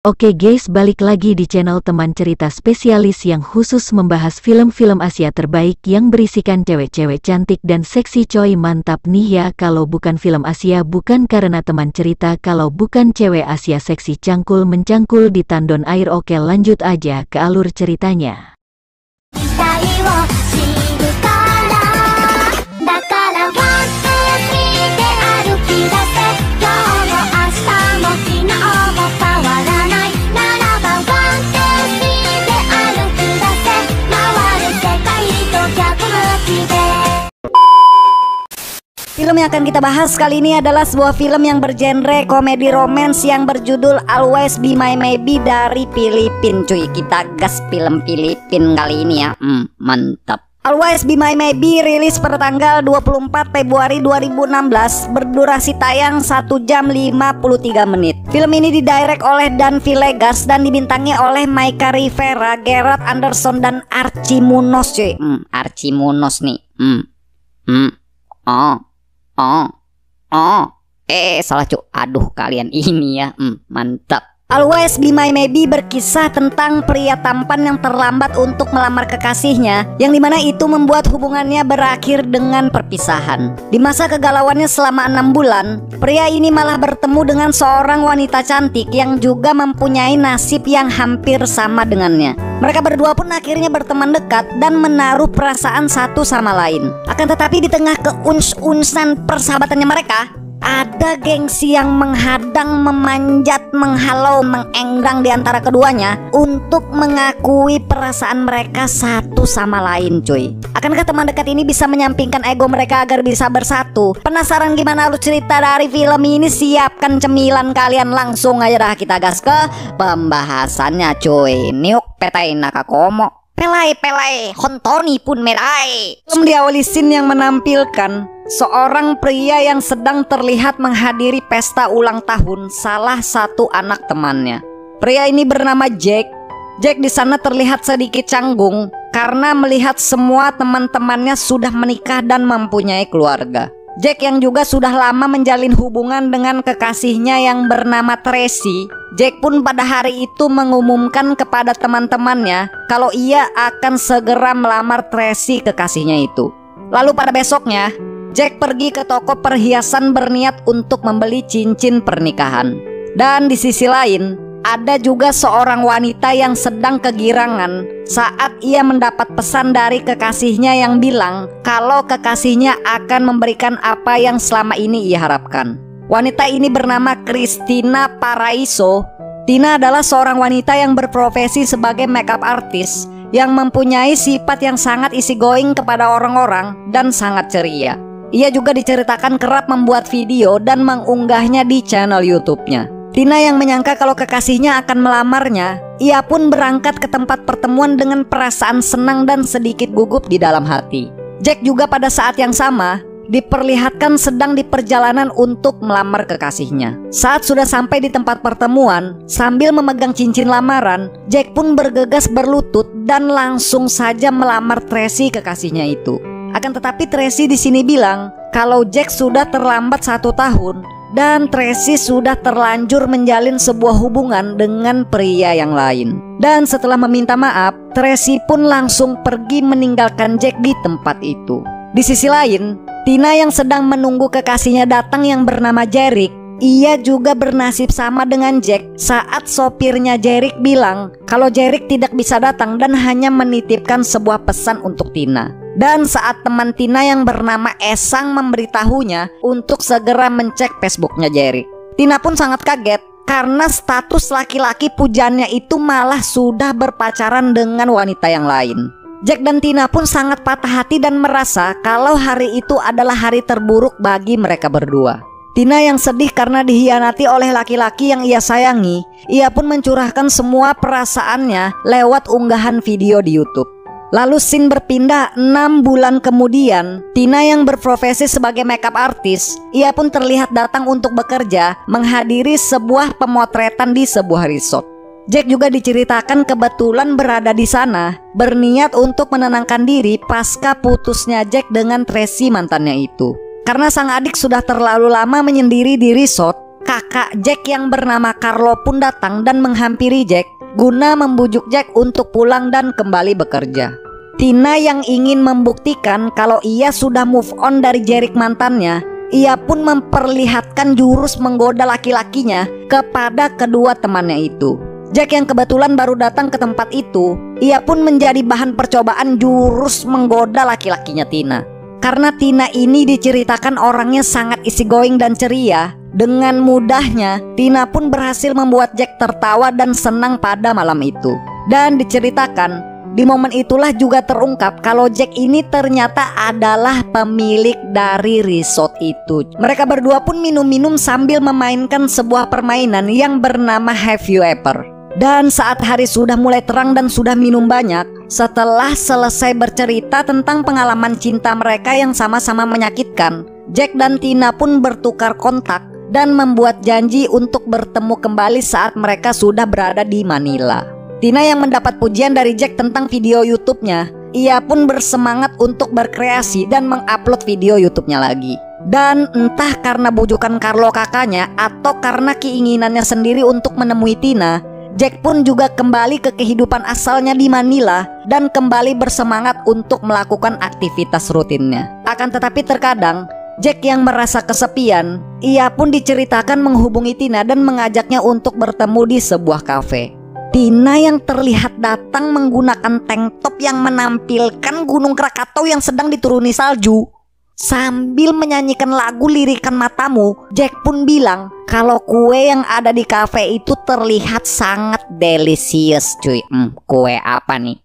Oke guys, balik lagi di channel teman cerita spesialis yang khusus membahas film-film Asia terbaik yang berisikan cewek-cewek cantik dan seksi coy. Mantap nih ya, kalau bukan film Asia bukan karena teman cerita, kalau bukan cewek Asia seksi cangkul mencangkul di tandon air. Oke lanjut aja ke alur ceritanya. Film yang akan kita bahas kali ini adalah sebuah film yang bergenre komedi romance yang berjudul Always Be My Maybe dari Filipina. Cuy, kita gas film Filipina kali ini ya. Mantap. Always Be My Maybe rilis pada tanggal 24 Februari 2016, berdurasi tayang 1 jam 53 menit. Film ini didirect oleh Dan Villegas dan dibintangi oleh Maika Rivera, Gerard Anderson dan Archie Munoz. Cuy, Archie Munoz nih. Salah cu. Aduh kalian ini ya. Mantap. Always Be My Maybe berkisah tentang pria tampan yang terlambat untuk melamar kekasihnya, yang dimana itu membuat hubungannya berakhir dengan perpisahan. Di masa kegalauannya selama 6 bulan, pria ini malah bertemu dengan seorang wanita cantik yang juga mempunyai nasib yang hampir sama dengannya. Mereka berdua pun akhirnya berteman dekat dan menaruh perasaan satu sama lain. Akan tetapi di tengah keuns-unsan persahabatannya mereka, ada gengsi yang menghadang, memanjat, menghalau, mengenggang di antara keduanya untuk mengakui perasaan mereka satu sama lain. Cuy, akankah teman dekat ini bisa menyampingkan ego mereka agar bisa bersatu? Penasaran gimana alur cerita dari film ini? Siapkan cemilan kalian, langsung aja dah kita gas ke pembahasannya. Cuy, niuk petai nakakomo pelai hontoni pun merai. Film diawali scene yang menampilkan seorang pria yang sedang terlihat menghadiri pesta ulang tahun salah satu anak temannya. Pria ini bernama Jack. Jack di sana terlihat sedikit canggung karena melihat semua teman-temannya sudah menikah dan mempunyai keluarga. Jack yang juga sudah lama menjalin hubungan dengan kekasihnya yang bernama Tracy. Jack pun pada hari itu mengumumkan kepada teman-temannya kalau ia akan segera melamar Tracy, kekasihnya itu. Lalu pada besoknya, Jack pergi ke toko perhiasan berniat untuk membeli cincin pernikahan. Dan di sisi lain, ada juga seorang wanita yang sedang kegirangan saat ia mendapat pesan dari kekasihnya yang bilang kalau kekasihnya akan memberikan apa yang selama ini ia harapkan. Wanita ini bernama Christina Paraiso. Tina adalah seorang wanita yang berprofesi sebagai makeup artist yang mempunyai sifat yang sangat easygoing kepada orang-orang dan sangat ceria. Ia juga diceritakan kerap membuat video dan mengunggahnya di channel YouTube-nya. Tina yang menyangka kalau kekasihnya akan melamarnya, ia pun berangkat ke tempat pertemuan dengan perasaan senang dan sedikit gugup di dalam hati. Jack juga pada saat yang sama diperlihatkan sedang di perjalanan untuk melamar kekasihnya. Saat sudah sampai di tempat pertemuan, sambil memegang cincin lamaran, Jack pun bergegas berlutut dan langsung saja melamar Tracy, kekasihnya itu. Akan tetapi Tracy di sini bilang kalau Jack sudah terlambat 1 tahun dan Tracy sudah terlanjur menjalin sebuah hubungan dengan pria yang lain. Dan setelah meminta maaf, Tracy pun langsung pergi meninggalkan Jack di tempat itu. Di sisi lain, Tina yang sedang menunggu kekasihnya datang yang bernama Jerick, ia juga bernasib sama dengan Jack saat sopirnya Jerick bilang kalau Jerick tidak bisa datang dan hanya menitipkan sebuah pesan untuk Tina. Dan saat teman Tina yang bernama Esang memberitahunya untuk segera mencek Facebooknya Jerick, Tina pun sangat kaget karena status laki-laki pujaannya itu malah sudah berpacaran dengan wanita yang lain. Jack dan Tina pun sangat patah hati dan merasa kalau hari itu adalah hari terburuk bagi mereka berdua. Tina yang sedih karena dihianati oleh laki-laki yang ia sayangi, ia pun mencurahkan semua perasaannya lewat unggahan video di YouTube. Lalu scene berpindah 6 bulan kemudian, Tina yang berprofesi sebagai makeup artist, ia pun terlihat datang untuk bekerja menghadiri sebuah pemotretan di sebuah resort. Jack juga diceritakan kebetulan berada di sana, berniat untuk menenangkan diri pasca putusnya Jack dengan Tracy, mantannya itu. Karena sang adik sudah terlalu lama menyendiri di resort, kakak Jack yang bernama Carlo pun datang dan menghampiri Jack guna membujuk Jack untuk pulang dan kembali bekerja. Tina yang ingin membuktikan kalau ia sudah move on dari Jerick mantannya, ia pun memperlihatkan jurus menggoda laki-lakinya kepada kedua temannya itu. Jack yang kebetulan baru datang ke tempat itu, ia pun menjadi bahan percobaan jurus menggoda laki-lakinya Tina. Karena Tina ini diceritakan orangnya sangat easygoing dan ceria, dengan mudahnya Tina pun berhasil membuat Jack tertawa dan senang pada malam itu. Dan diceritakan, di momen itulah juga terungkap kalau Jack ini ternyata adalah pemilik dari resort itu. Mereka berdua pun minum-minum sambil memainkan sebuah permainan yang bernama Have You Ever. Dan saat hari sudah mulai terang dan sudah minum banyak, setelah selesai bercerita tentang pengalaman cinta mereka yang sama-sama menyakitkan, Jack dan Tina pun bertukar kontak dan membuat janji untuk bertemu kembali saat mereka sudah berada di Manila. Tina yang mendapat pujian dari Jack tentang video YouTube-nya, ia pun bersemangat untuk berkreasi dan mengupload video YouTube-nya lagi. Dan entah karena bujukan Carlo kakaknya atau karena keinginannya sendiri untuk menemui Tina, Jack pun juga kembali ke kehidupan asalnya di Manila dan kembali bersemangat untuk melakukan aktivitas rutinnya. Akan tetapi terkadang Jack yang merasa kesepian, ia pun diceritakan menghubungi Tina dan mengajaknya untuk bertemu di sebuah kafe. Tina yang terlihat datang menggunakan tank top yang menampilkan Gunung Krakatau yang sedang dituruni salju. Sambil menyanyikan lagu Lirikan Matamu, Jack pun bilang kalau kue yang ada di kafe itu terlihat sangat delicious cuy. Kue apa nih?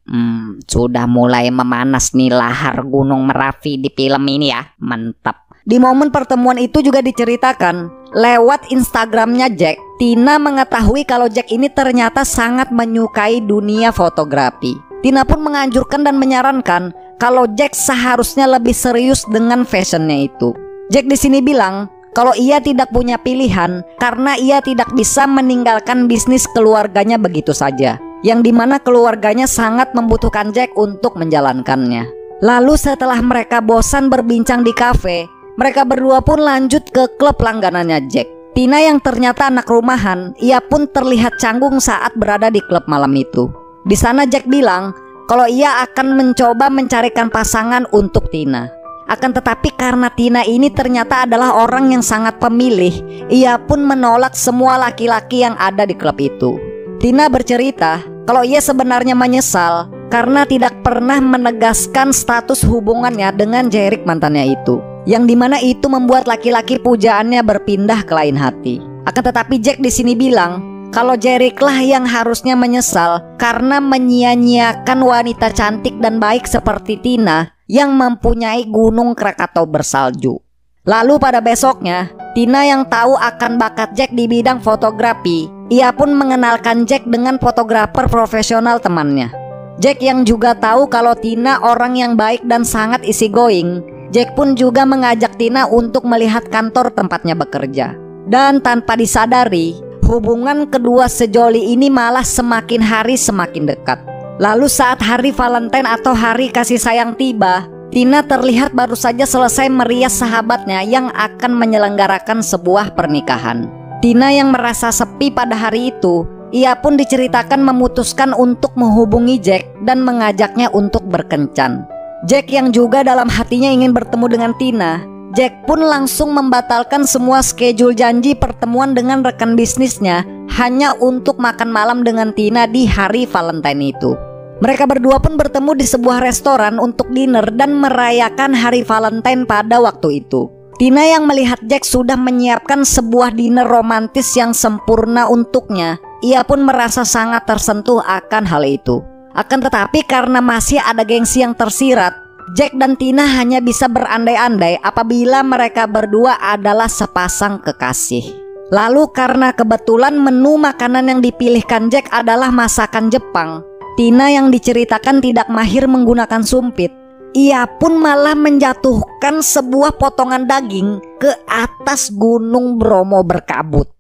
Sudah mulai memanas nih lahar Gunung Merapi di film ini ya. Mantap. Di momen pertemuan itu juga diceritakan lewat Instagramnya Jack, Tina mengetahui kalau Jack ini ternyata sangat menyukai dunia fotografi. Tina pun menganjurkan dan menyarankan kalau Jack seharusnya lebih serius dengan fashionnya itu. Jack di sini bilang kalau ia tidak punya pilihan karena ia tidak bisa meninggalkan bisnis keluarganya begitu saja, yang dimana keluarganya sangat membutuhkan Jack untuk menjalankannya. Lalu setelah mereka bosan berbincang di kafe, mereka berdua pun lanjut ke klub langganannya Jack. Tina yang ternyata anak rumahan, ia pun terlihat canggung saat berada di klub malam itu. Di sana Jack bilang kalau ia akan mencoba mencarikan pasangan untuk Tina. Akan tetapi karena Tina ini ternyata adalah orang yang sangat pemilih, ia pun menolak semua laki-laki yang ada di klub itu. Tina bercerita kalau ia sebenarnya menyesal karena tidak pernah menegaskan status hubungannya dengan Jerick mantannya itu, yang dimana itu membuat laki-laki pujaannya berpindah ke lain hati. Akan tetapi Jack di sini bilang kalau Jerick lah yang harusnya menyesal karena menyia-nyiakan wanita cantik dan baik seperti Tina yang mempunyai Gunung Krakatau bersalju. Lalu pada besoknya, Tina yang tahu akan bakat Jack di bidang fotografi, ia pun mengenalkan Jack dengan fotografer profesional temannya. Jack yang juga tahu kalau Tina orang yang baik dan sangat easygoing, Jack pun juga mengajak Tina untuk melihat kantor tempatnya bekerja. Dan tanpa disadari, hubungan kedua sejoli ini malah semakin hari semakin dekat. Lalu saat hari Valentine atau hari kasih sayang tiba, Tina terlihat baru saja selesai merias sahabatnya yang akan menyelenggarakan sebuah pernikahan. Tina yang merasa sepi pada hari itu, ia pun diceritakan memutuskan untuk menghubungi Jack dan mengajaknya untuk berkencan. Jack yang juga dalam hatinya ingin bertemu dengan Tina, Jack pun langsung membatalkan semua schedule janji pertemuan dengan rekan bisnisnya hanya untuk makan malam dengan Tina di hari Valentine itu. Mereka berdua pun bertemu di sebuah restoran untuk dinner dan merayakan hari Valentine pada waktu itu. Tina yang melihat Jack sudah menyiapkan sebuah dinner romantis yang sempurna untuknya, ia pun merasa sangat tersentuh akan hal itu. Akan tetapi karena masih ada gengsi yang tersirat, Jack dan Tina hanya bisa berandai-andai apabila mereka berdua adalah sepasang kekasih. Lalu karena kebetulan menu makanan yang dipilihkan Jack adalah masakan Jepang, Tina yang diceritakan tidak mahir menggunakan sumpit, ia pun malah menjatuhkan sebuah potongan daging ke atas Gunung Bromo berkabut,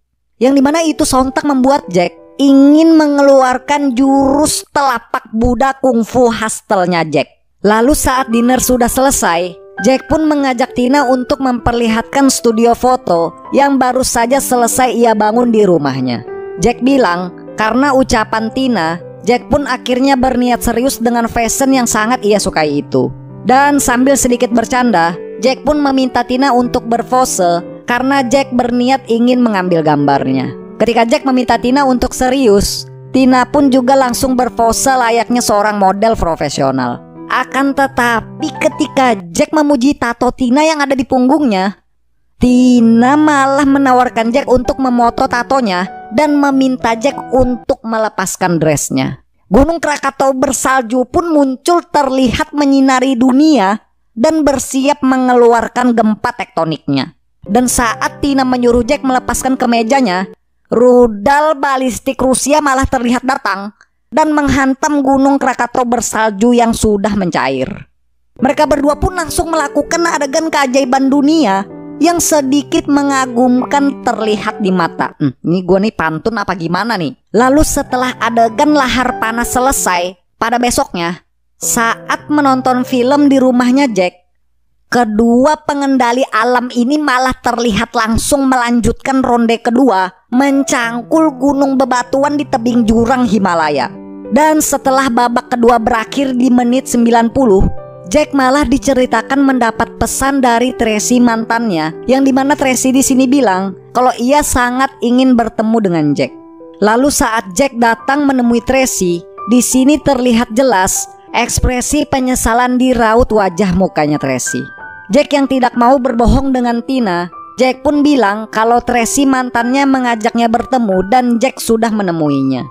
yang dimana itu sontak membuat Jack ingin mengeluarkan jurus telapak Buddha kungfu khas telnya Jack. Lalu saat dinner sudah selesai, Jack pun mengajak Tina untuk memperlihatkan studio foto yang baru saja selesai ia bangun di rumahnya. Jack bilang karena ucapan Tina, Jack pun akhirnya berniat serius dengan fashion yang sangat ia sukai itu. Dan sambil sedikit bercanda, Jack pun meminta Tina untuk berpose karena Jack berniat ingin mengambil gambarnya. Ketika Jack meminta Tina untuk serius, Tina pun juga langsung berpose layaknya seorang model profesional. Akan tetapi ketika Jack memuji tato Tina yang ada di punggungnya, Tina malah menawarkan Jack untuk memoto tatonya dan meminta Jack untuk melepaskan dressnya. Gunung Krakatau bersalju pun muncul terlihat menyinari dunia dan bersiap mengeluarkan gempa tektoniknya. Dan saat Tina menyuruh Jack melepaskan kemejanya, rudal balistik Rusia malah terlihat datang dan menghantam Gunung Krakatau bersalju yang sudah mencair. Mereka berdua pun langsung melakukan adegan keajaiban dunia yang sedikit mengagumkan terlihat di mata. Ini gue nih pantun apa gimana nih? Lalu setelah adegan lahar panas selesai, pada besoknya saat menonton film di rumahnya Jack, kedua pengendali alam ini malah terlihat langsung melanjutkan ronde kedua mencangkul gunung bebatuan di tebing jurang Himalaya. Dan setelah babak kedua berakhir di menit 90, Jack malah diceritakan mendapat pesan dari Tracy mantannya, yang dimana Tracy di sini bilang kalau ia sangat ingin bertemu dengan Jack. Lalu saat Jack datang menemui Tracy, di sini terlihat jelas ekspresi penyesalan di raut wajah mukanya Tracy. Jack yang tidak mau berbohong dengan Tina, Jack pun bilang kalau Tracy mantannya mengajaknya bertemu dan Jack sudah menemuinya.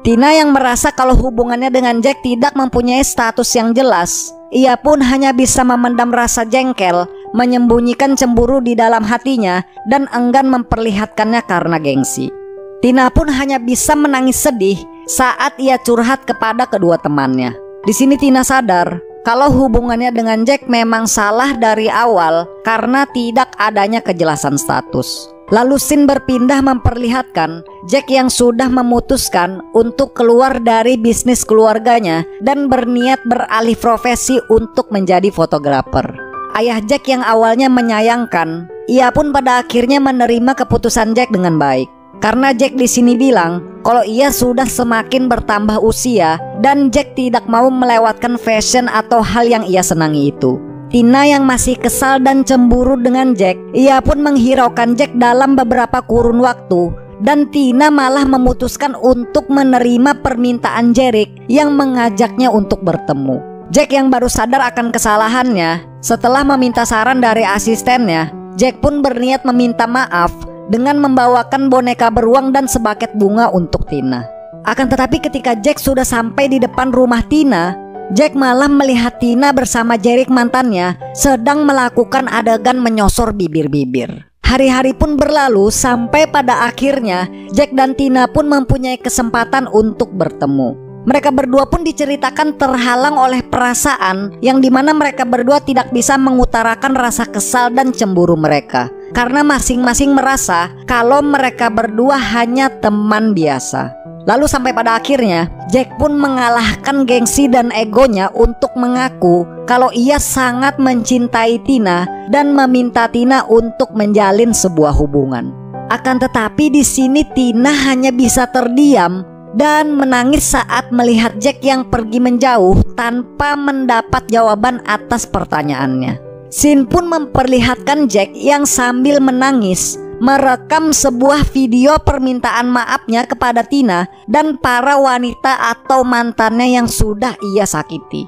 Tina yang merasa kalau hubungannya dengan Jack tidak mempunyai status yang jelas, ia pun hanya bisa memendam rasa jengkel, menyembunyikan cemburu di dalam hatinya dan enggan memperlihatkannya karena gengsi. Tina pun hanya bisa menangis sedih saat ia curhat kepada kedua temannya. Di sini Tina sadar kalau hubungannya dengan Jack memang salah dari awal karena tidak adanya kejelasan status. Lalu scene berpindah memperlihatkan Jack yang sudah memutuskan untuk keluar dari bisnis keluarganya dan berniat beralih profesi untuk menjadi fotografer. Ayah Jack yang awalnya menyayangkan, ia pun pada akhirnya menerima keputusan Jack dengan baik. Karena Jack di sini bilang kalau ia sudah semakin bertambah usia dan Jack tidak mau melewatkan fashion atau hal yang ia senangi itu. Tina yang masih kesal dan cemburu dengan Jack, ia pun menghiraukan Jack dalam beberapa kurun waktu. Dan Tina malah memutuskan untuk menerima permintaan Jerick yang mengajaknya untuk bertemu. Jack yang baru sadar akan kesalahannya, setelah meminta saran dari asistennya, Jack pun berniat meminta maaf dengan membawakan boneka beruang dan sebaket bunga untuk Tina. Akan tetapi ketika Jack sudah sampai di depan rumah Tina, Jack malah melihat Tina bersama Jerick mantannya sedang melakukan adegan menyosor bibir-bibir. Hari-hari pun berlalu sampai pada akhirnya Jack dan Tina pun mempunyai kesempatan untuk bertemu. Mereka berdua pun diceritakan terhalang oleh perasaan yang dimana mereka berdua tidak bisa mengutarakan rasa kesal dan cemburu mereka karena masing-masing merasa kalau mereka berdua hanya teman biasa. Lalu sampai pada akhirnya Jack pun mengalahkan gengsi dan egonya untuk mengaku kalau ia sangat mencintai Tina dan meminta Tina untuk menjalin sebuah hubungan. Akan tetapi di sini Tina hanya bisa terdiam dan menangis saat melihat Jack yang pergi menjauh tanpa mendapat jawaban atas pertanyaannya. Scene pun memperlihatkan Jack yang sambil menangis merekam sebuah video permintaan maafnya kepada Tina dan para wanita atau mantannya yang sudah ia sakiti.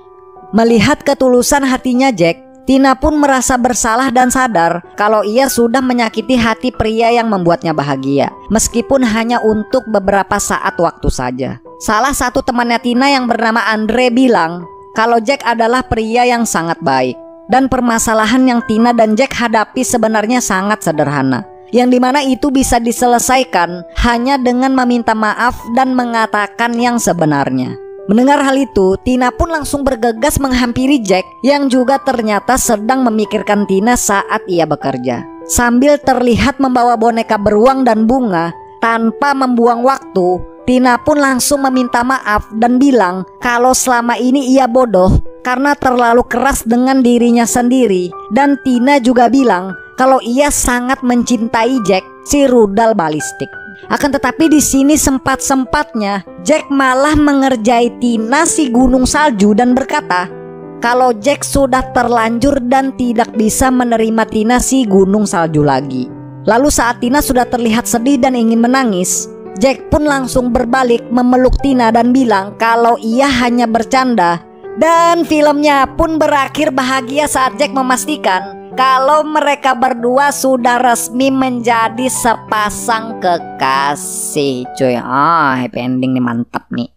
Melihat ketulusan hatinya Jack, Tina pun merasa bersalah dan sadar kalau ia sudah menyakiti hati pria yang membuatnya bahagia, meskipun hanya untuk beberapa saat waktu saja. Salah satu temannya Tina yang bernama Andre bilang kalau Jack adalah pria yang sangat baik, dan permasalahan yang Tina dan Jack hadapi sebenarnya sangat sederhana, yang dimana itu bisa diselesaikan hanya dengan meminta maaf dan mengatakan yang sebenarnya. Mendengar hal itu, Tina pun langsung bergegas menghampiri Jack yang juga ternyata sedang memikirkan Tina saat ia bekerja. Sambil terlihat membawa boneka beruang dan bunga, tanpa membuang waktu, Tina pun langsung meminta maaf dan bilang kalau selama ini ia bodoh karena terlalu keras dengan dirinya sendiri. Dan Tina juga bilang kalau ia sangat mencintai Jack, si rudal balistik. Akan tetapi di sini sempat-sempatnya Jack malah mengerjai Tina si gunung salju dan berkata kalau Jack sudah terlanjur dan tidak bisa menerima Tina si gunung salju lagi. Lalu saat Tina sudah terlihat sedih dan ingin menangis, Jack pun langsung berbalik memeluk Tina dan bilang kalau ia hanya bercanda. Dan filmnya pun berakhir bahagia saat Jack memastikan kalau mereka berdua sudah resmi menjadi sepasang kekasih. Cuy, happy ending nih, mantap nih.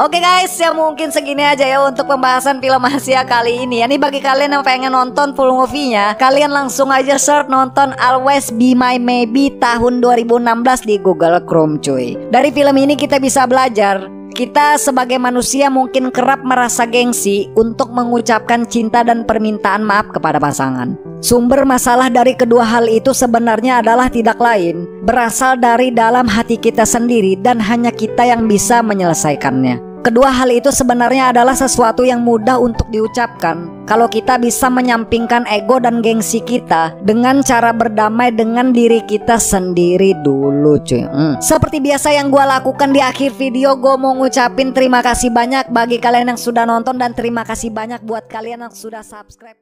Oke guys, ya mungkin segini aja ya untuk pembahasan film Asia kali ini. Ini bagi kalian yang pengen nonton full movie-nya, kalian langsung aja search nonton Always Be My Maybe tahun 2016 di Google Chrome cuy. Dari film ini kita bisa belajar, kita sebagai manusia mungkin kerap merasa gengsi untuk mengucapkan cinta dan permintaan maaf kepada pasangan. Sumber masalah dari kedua hal itu sebenarnya adalah tidak lain berasal dari dalam hati kita sendiri dan hanya kita yang bisa menyelesaikannya. Kedua hal itu sebenarnya adalah sesuatu yang mudah untuk diucapkan kalau kita bisa menyampingkan ego dan gengsi kita dengan cara berdamai dengan diri kita sendiri dulu cuy. Seperti biasa yang gue lakukan di akhir video, gue mau ngucapin terima kasih banyak bagi kalian yang sudah nonton dan terima kasih banyak buat kalian yang sudah subscribe.